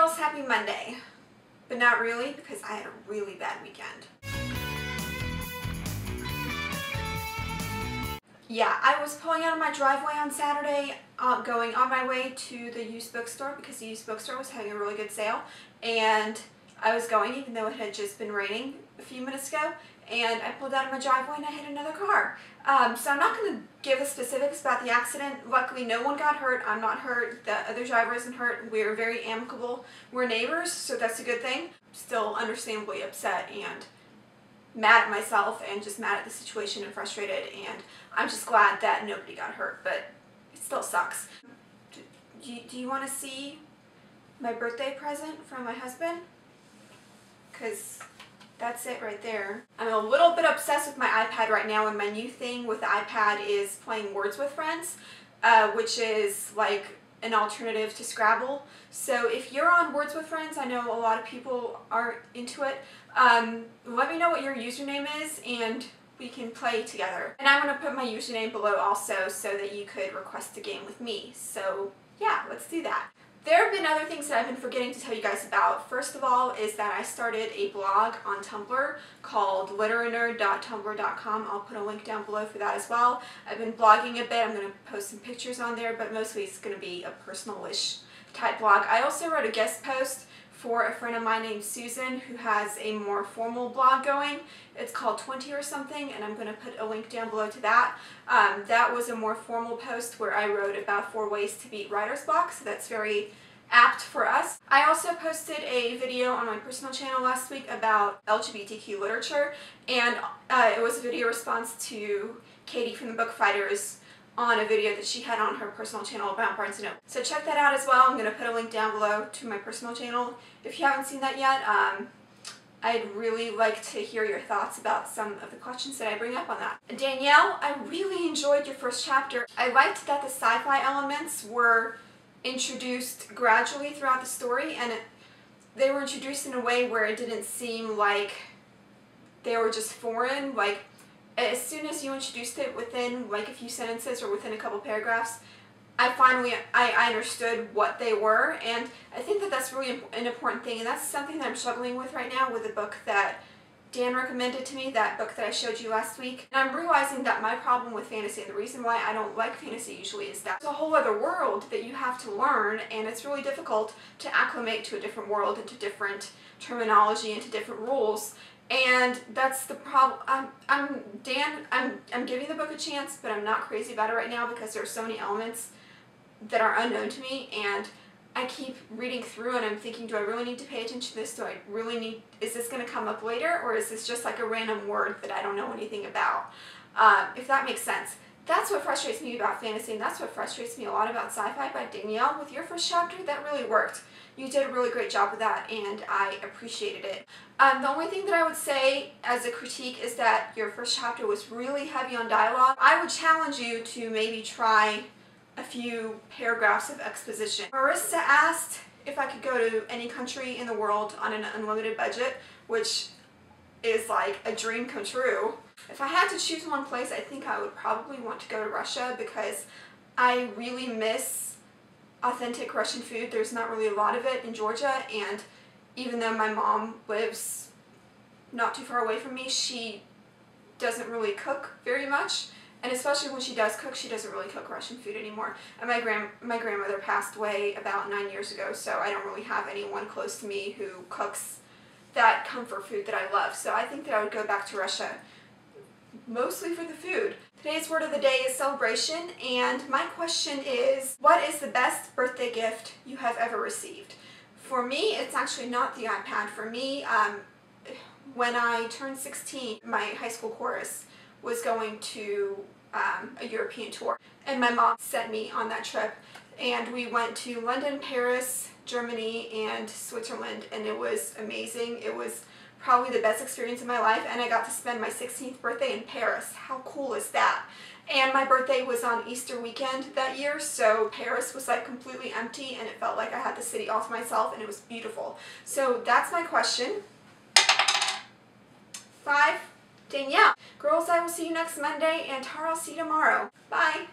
girls, happy Monday. But not really, because I had a really bad weekend. Yeah, I was pulling out of my driveway on Saturday, going on my way to the used bookstore because the used bookstore was having a really good sale, and I was going even though it had just been raining a few minutes ago, and I pulled out of my driveway and I hit another car. So I'm not going to give the specifics about the accident. Luckily no one got hurt. I'm not hurt. The other driver isn't hurt. We're very amicable. We're neighbors, so that's a good thing. Still understandably upset and mad at myself and just mad at the situation and frustrated, and I'm just glad that nobody got hurt, but it still sucks. Do you want to see my birthday present from my husband? Because that's it right there. I'm a little bit obsessed with my iPad right now, and my new thing with the iPad is playing Words with Friends, which is like an alternative to Scrabble. So if you're on Words with Friends, I know a lot of people are into it, let me know what your username is and we can play together. And I'm going to put my username below also so that you could request a game with me. So yeah, let's do that. There have been other things that I've been forgetting to tell you guys about. First of all is that I started a blog on Tumblr called Literanerd.tumblr.com. I'll put a link down below for that as well. I've been blogging a bit. I'm going to post some pictures on there, but mostly it's going to be a personal-ish type blog. I also wrote a guest post for a friend of mine named Susan who has a more formal blog going. It's called 20 or something, and I'm going to put a link down below to that. That was a more formal post where I wrote about 4 ways to beat writer's block, so that's very apt for us. I also posted a video on my personal channel last week about LGBTQ literature, and it was a video response to Katie from the Book Fighters on a video that she had on her personal channel about Barnes Noble. So check that out as well. I'm going to put a link down below to my personal channel if you haven't seen that yet. I'd really like to hear your thoughts about some of the questions that I bring up on that. Danielle, I really enjoyed your first chapter. I liked that the sci-fi elements were introduced gradually throughout the story, and they were introduced in a way where it didn't seem like they were just foreign. Like, as soon as you introduced it within like a few sentences or within a couple paragraphs, I understood what they were, and I think that that's really an important thing, and that's something that I'm struggling with right now with the book that Dan recommended to me, that book that I showed you last week. And I'm realizing that my problem with fantasy, and the reason why I don't like fantasy usually, is that it's a whole other world that you have to learn, and it's really difficult to acclimate to a different world and to different terminology and to different rules. And that's the problem. I'm giving the book a chance, but I'm not crazy about it right now because there are so many elements that are unknown to me, and I keep reading through and I'm thinking, do I really need to pay attention to this? Do I really need, is this going to come up later, or is this just like a random word that I don't know anything about? If that makes sense. That's what frustrates me about fantasy, and that's what frustrates me a lot about sci-fi. But Danielle, with your first chapter, that really worked. You did a really great job with that, and I appreciated it. The only thing that I would say as a critique is that your first chapter was really heavy on dialogue. I would challenge you to maybe try a few paragraphs of exposition. Marissa asked if I could go to any country in the world on an unlimited budget, which is like a dream come true. If I had to choose one place, I think I would probably want to go to Russia because I really miss authentic Russian food. There's not really a lot of it in Georgia, and even though my mom lives not too far away from me, she doesn't really cook very much. And especially when she does cook, she doesn't really cook Russian food anymore. And my grandmother passed away about 9 years ago, so I don't really have anyone close to me who cooks that comfort food that I love. So I think that I would go back to Russia, mostly for the food. Today's word of the day is celebration, and my question is, what is the best birthday gift you have ever received? For me, it's actually not the iPad. For me, when I turned 16, my high school chorus was going to a European tour, and my mom sent me on that trip, and we went to London, Paris, Germany, and Switzerland, and it was amazing. It was probably the best experience of my life, and I got to spend my 16th birthday in Paris. How cool is that? And my birthday was on Easter weekend that year, so Paris was like completely empty, and it felt like I had the city all to myself, and it was beautiful. So that's my question. 5. Danielle. Girls, I will see you next Monday, and Tara, I'll see you tomorrow. Bye.